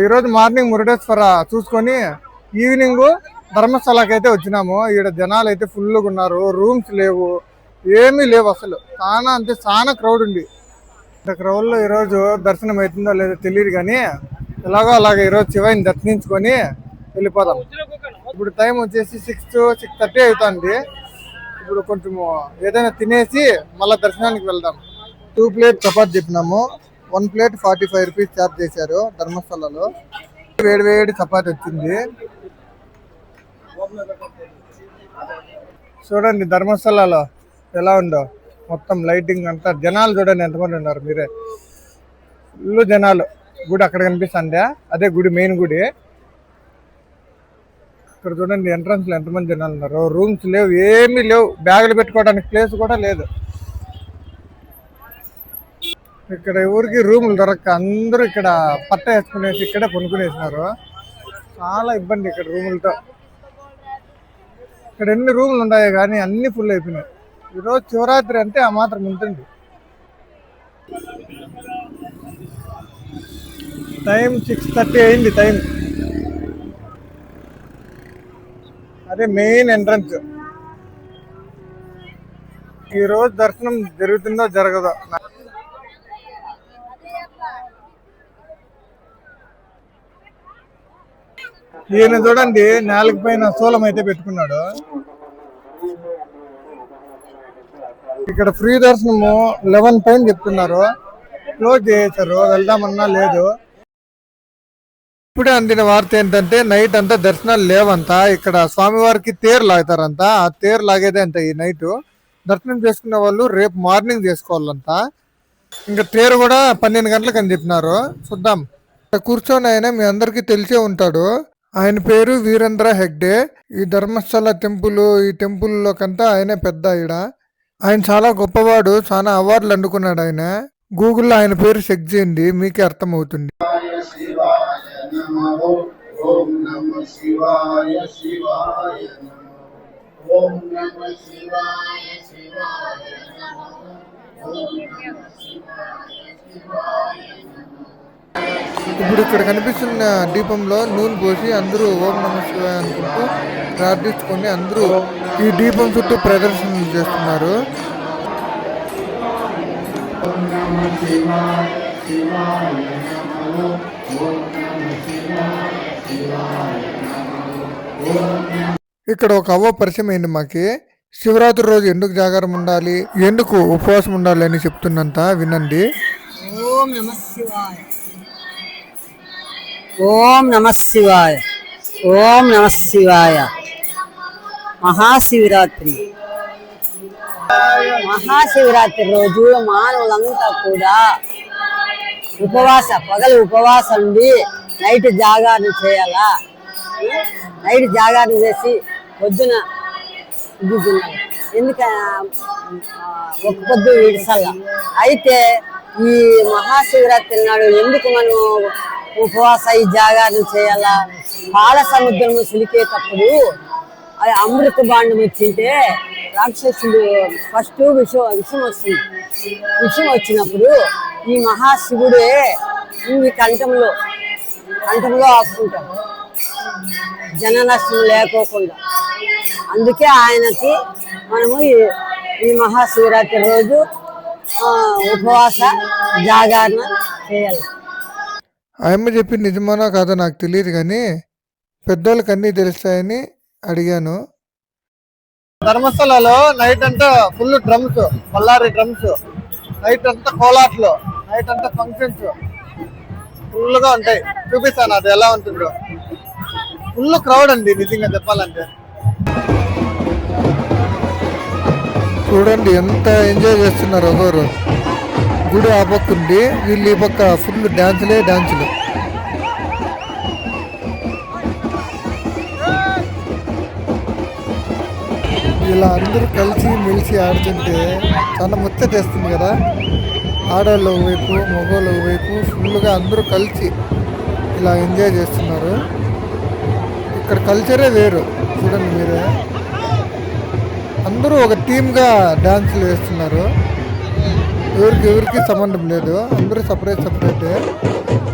ఈరోజు మార్నింగ్ మురుడేశ్వర చూసుకొని ఈవినింగ్ ధర్మస్థలకి అయితే వచ్చినాము. ఈడ జనాలు అయితే ఫుల్గా ఉన్నారు. రూమ్స్ లేవు, ఏమీ లేవు అసలు. చాలా అంటే చాలా క్రౌడ్ ఉంది. క్రౌడ్ లో ఈరోజు దర్శనం అవుతుందో లేదో తెలియదు, కానీ ఎలాగో అలాగే ఈరోజు శివయ్యని దర్శించుకొని వెళ్ళిపోదాం. ఇప్పుడు టైం వచ్చేసి 6:30 అవుతుంది. ఇప్పుడు కొంచెం ఏదైనా తినేసి మళ్ళీ దర్శనానికి వెళ్దాం. 2 ప్లేట్ చపాతి చెప్పినాము. 1 ప్లేట్ 45 రూపీస్ ఛార్జ్ చేశారు ధర్మస్థలలో. వేడి వేడి చపాతి వచ్చింది. చూడండి ధర్మస్థలలో ఎలా ఉందో, మొత్తం లైటింగ్ అంతా. జనాలు చూడండి ఎంతమంది ఉన్నారు, మీరే. ఫుల్ జనాలు. గుడి అక్కడ కనిపిస్తుంది, అదే గుడి, మెయిన్ గుడి. ఇక్కడ చూడండి ఎంట్రన్స్ లో ఎంతమంది జనాలు ఉన్నారు. రూమ్స్ లేవు, ఏమీ లేవు. బ్యాగులు పెట్టుకోవడానికి ప్లేస్ కూడా లేదు. ఇక్కడ ఊరికి రూములు దొరక్క అందరూ ఇక్కడ పట్ట వేసుకునేసి ఇక్కడే కొనుక్కునేసినారు. చాలా ఇబ్బంది ఇక్కడ రూములతో. ఇక్కడ ఎన్ని రూములు ఉన్నాయో కానీ అన్ని ఫుల్ అయిపోయినాయి. ఈరోజు శివరాత్రి అంటే ఆ మాత్రం ఉంటుంది. టైం 6:30 అయింది టైం. అదే మెయిన్ ఎంట్రన్స్. ఈరోజు దర్శనం జరుగుతుందో జరగదో. ఈయన చూడండి నాలుగు పైన సోలం అయితే పెట్టుకున్నాడు. ఇక్కడ ఫ్రీ దర్శనము 11 పైన చెప్తున్నారు. క్లోజ్ చేశారు, వెళ్దామన్నా లేదు. ఇప్పుడే అందిన వార్త ఏంటంటే నైట్ అంతా దర్శనాలు లేవంతా. ఇక్కడ స్వామివారికి తేరు లాగుతారంట. ఆ తేరు లాగేదే అంట ఈ నైట్. దర్శనం చేసుకునే వాళ్ళు రేపు మార్నింగ్ చేసుకోవాలంట. ఇంకా తేరు కూడా 12 గంటలకు అని చెప్పినారు. చూద్దాం. కూర్చొని ఆయన మీ అందరికీ తెలిసే ఉంటాడు. ఆయన పేరు వీరేంద్ర హెగ్డే. ఈ ధర్మస్థల టెంపుల్, ఈ టెంపుల్లో కంతా ఆయనే పెద్ద. ఆయన చాలా గొప్పవాడు, చాలా అవార్డులు అందుకున్నాడు ఆయన. గూగుల్లో ఆయన పేరు చెక్ చేయండి, మీకే అర్థమవుతుంది. ఇప్పుడు ఇక్కడ కనిపిస్తున్న దీపంలో నూనె పోసి అందరూ ఓం నమః శివాయ అనుకుంటూ ప్రార్థించుకొని అందరూ ఈ దీపం చుట్టూ ప్రదర్శనలు చేస్తున్నారు. ఇక్కడ ఒక అవ్వ పరిచయం అయింది మాకి. శివరాత్రి రోజు ఎందుకు జాగారం ఉండాలి, ఎందుకు ఉపవాసం ఉండాలి అని చెప్తున్నంత వినండి. ఓం నమః శివాయ, ఓం నమః శివాయ, ఓం నమః శివాయ. మహాశివరాత్రి రోజు మానవులంతా కూడా పగలు ఉపవాసం ఉండి నైట్ జాగారణ చేయాలా. నైట్ జాగారణ చేసి పొద్దున ఎందుక ఒక పొద్దు విడసల్లా. అయితే ఈ మహాశివరాత్రి నాడు ఎందుకు మనం ఉపవాస ఈ జాగారణ చేయాలా? పాల సముద్రము సిలికేటప్పుడు అది అమృత బాండం వచ్చింటే రాక్షసుడు ఫస్ట్ విషం వస్తుంది. విషం వచ్చినప్పుడు ఈ మహాశివుడే ఈ కంఠంలో ఆపుకుంటాడు, జన నష్టం లేకోకుండా. అందుకే ఆయనకి మనము ఈ మహాశివరాత్రి రోజు ఉపవాస జాగరణ చేయాలి. ఆయమ్మ చెప్పి నిజమానో కాదో నాకు తెలియదు, కానీ పెద్దోళ్ళకి అన్నీ తెలుస్తాయని అడిగాను. ధర్మస్థలలో నైట్ అంతా full drums, Ballari drums. Night అంతా కోలాట్లు, నైట్ అంతా ఫంక్షన్స్ ఫుల్గా ఉంటాయి. చూపిస్తాను అది ఎలా ఉంటుందో. ఫుల్ క్రౌడ్ అండి నిజంగా చెప్పాలంటే. చూడండి ఎంత ఎంజాయ్ చేస్తున్నారు ఒకరు. గుడి ఆ పక్క ఉంది, వీళ్ళు ఈ పక్క ఫుల్ డాన్సులే. ఇలా అందరూ కలిసి మెలిసి ఆడుతుంటే చాలా ముచ్చటేస్తుంది కదా. ఆడవాళ్ళు వైపు, మగవాళ్ళ వైపు ఫుల్గా అందరూ కలిసి ఇలా ఎంజాయ్ చేస్తున్నారు. ఇక్కడ కల్చరే వేరు. చూడండి మీరే, అందరూ ఒక టీమ్గా డాన్సులు వేస్తున్నారు. ఎవరికి సంబంధం లేదు, అందరూ సపరేటే.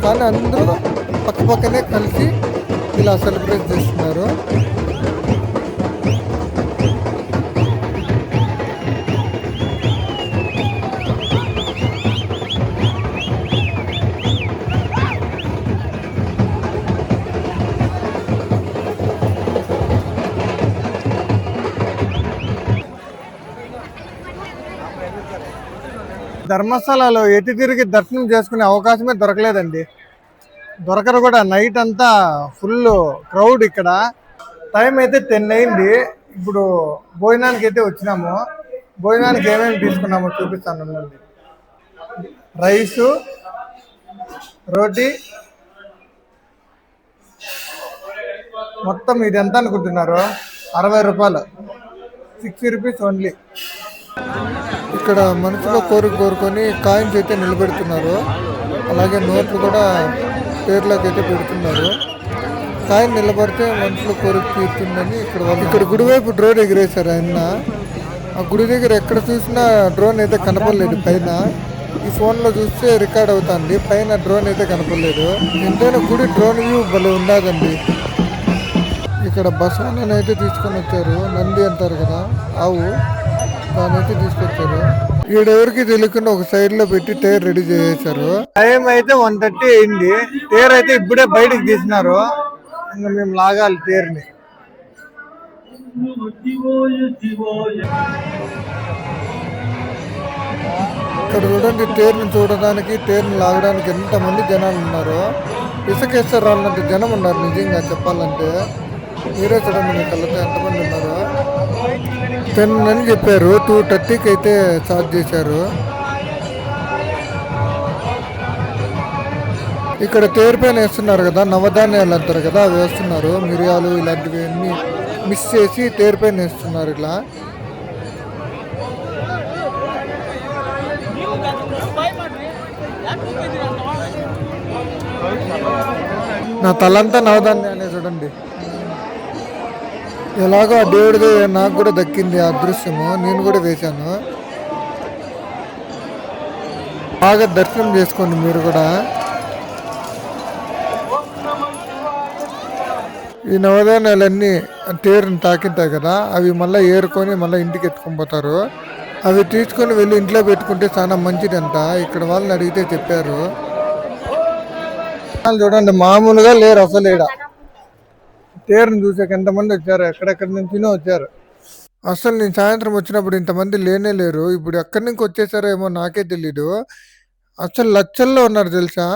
కానీ అందరూ పక్క పక్కనే కలిసి ఇలా సెలబ్రేట్ చేస్తున్నారు. ధర్మస్థలాలో ఎటు తిరిగి దర్శనం చేసుకునే అవకాశమే దొరకలేదండి. దొరకరు కూడా. నైట్ అంతా ఫుల్ క్రౌడ్. ఇక్కడ టైం అయితే 10 అయింది. ఇప్పుడు భోజనానికి అయితే వచ్చినాము. భోజనానికి ఏమేమి తీసుకున్నామో చూపిస్తాను. రైసు, రోటీ, మొత్తం ఇది ఎంత అనుకుంటున్నారు? 60 రూపాయలు, 60 రూపీస్ ఓన్లీ. ఇక్కడ మనుషుల కోరుకొని కాయిన్స్ అయితే నిలబెడుతున్నారు. అలాగే నోట్లు కూడా పేర్లోకి అయితే పెడుతున్నారు. కాయిన్ నిలబడితే మనుషుల కోరిక తీరుతుందని ఇక్కడ గుడివైపు డ్రోన్ ఎగిరేశారు ఆయన. ఆ గుడి దగ్గర ఎక్కడ చూసినా డ్రోన్ అయితే కనపడలేదు. పైన ఈ ఫోన్లో చూస్తే రికార్డ్ అవుతుంది, పైన డ్రోన్ అయితే కనపడలేదు. ఎంతైనా గుడి డ్రోన్ వ్యూ భలే ఉండదండి. ఇక్కడ బసవన్నని అయితే తీసుకొని వచ్చారు. నంది అంటారు కదా, ఆవు, దాని అయితే తీసుకొచ్చారు. ఈడెవరికి తెలియకుండా ఒక సైడ్ లో పెట్టి టైర్ రెడీ చేసేసారు. టైం అయితే 1:30 అయింది. టైర్ అయితే ఇప్పుడే బయటకు తీసినారు. ఇంకా మేము లాగాలి టైర్ని. ఇక్కడ చూడండి, టైర్ని చూడడానికి, టైర్ని లాగడానికి ఎంతమంది జనాలు ఉన్నారు. ఇసుకేస్తారు అన్నంత జనం ఉన్నారు. నిజంగా చెప్పాలంటే మీరే చూడండి, మీ కళ్ళతో ఎంతమంది ఉన్నారు. 10 అని చెప్పారు, 2:30కి అయితే చార్జ్ చేశారు. ఇక్కడ తేరు పైన వేస్తున్నారు కదా, నవధాన్యాలు అంటారు కదా, అవి వేస్తున్నారు. మిరియాలు ఇలాంటివి అన్ని మిక్స్ చేసి తేరు పైన వేస్తున్నారు. ఇలా నా తలంతా నవధాన్యాలే చూడండి. ఎలాగో ఆ దేవుడిది నాకు కూడా దక్కింది ఆ అదృశ్యము. నేను కూడా వేశాను. బాగా దర్శనం చేసుకోండి మీరు కూడా. ఈ నవధాన్యాలన్నీ తేరుని తాకింటాయి కదా, అవి మళ్ళీ ఏరుకొని మళ్ళీ ఇంటికి ఎత్తుకొని పోతారు. అవి తీసుకొని వెళ్ళి ఇంట్లో పెట్టుకుంటే చాలా మంచిదంట. ఇక్కడ వాళ్ళని అడిగితే చెప్పారు. చూడండి, మామూలుగా లేరు అసలు. ఈడ తేరుని చూసాక ఎంతమంది వచ్చారు, ఎక్కడెక్కడి నుంచినో వచ్చారు. అసలు నేను సాయంత్రం వచ్చినప్పుడు ఇంతమంది లేనే లేరు. ఇప్పుడు ఎక్కడి నుంచి వచ్చేసారో ఏమో నాకే తెలీదు. అసలు లక్షల్లో ఉన్నారు తెలుసా.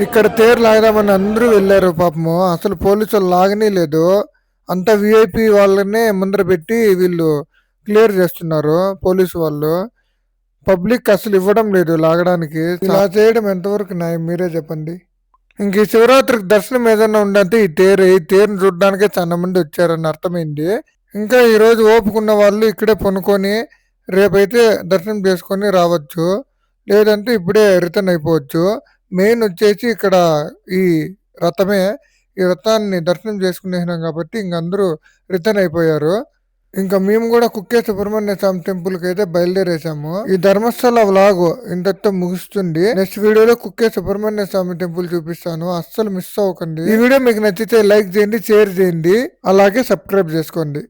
ఇక్కడ తేరు లాగదామని అందరూ వెళ్ళారు పాపము. అసలు పోలీసులు లాగనే లేదు. అంతా విఐపి వాళ్ళనే ముందర పెట్టి వీళ్ళు క్లియర్ చేస్తున్నారు పోలీసు వాళ్ళు. పబ్లిక్ అసలు ఇవ్వడం లేదు లాగడానికి. ఇలా చేయడం ఎంతవరకు న్యాయం, మీరే చెప్పండి. ఇంక ఈ శివరాత్రికి దర్శనం ఏదైనా ఉండంటే ఈ తేరుని చూడడానికే చాలా మంది వచ్చారని అర్థమైంది. ఇంకా ఈ రోజు ఓపుకున్న వాళ్ళు ఇక్కడే పనుకొని రేపైతే దర్శనం చేసుకొని రావచ్చు, లేదంటే ఇప్పుడే రిటర్న్ అయిపోవచ్చు. మెయిన్ వచ్చేసి ఇక్కడ ఈ రథమే. ఈ రథాన్ని దర్శనం చేసుకునేసినాం కాబట్టి ఇంక అందరూ రిటర్న్ అయిపోయారు. ఇంకా మేము కూడా కుక్కే సుబ్రహ్మణ్య స్వామి టెంపుల్ కి అయితే బయలుదేరేసాము. ఈ ధర్మస్థల వ్లాగ్ ఇంతటితో ముగుస్తుంది. నెక్స్ట్ వీడియోలో కుక్కే సుబ్రహ్మణ్య స్వామి టెంపుల్ చూపిస్తాను, అస్సలు మిస్ అవ్వకండి. ఈ వీడియో మీకు నచ్చితే లైక్ చేయండి, షేర్ చేయండి, అలాగే సబ్స్క్రైబ్ చేసుకోండి.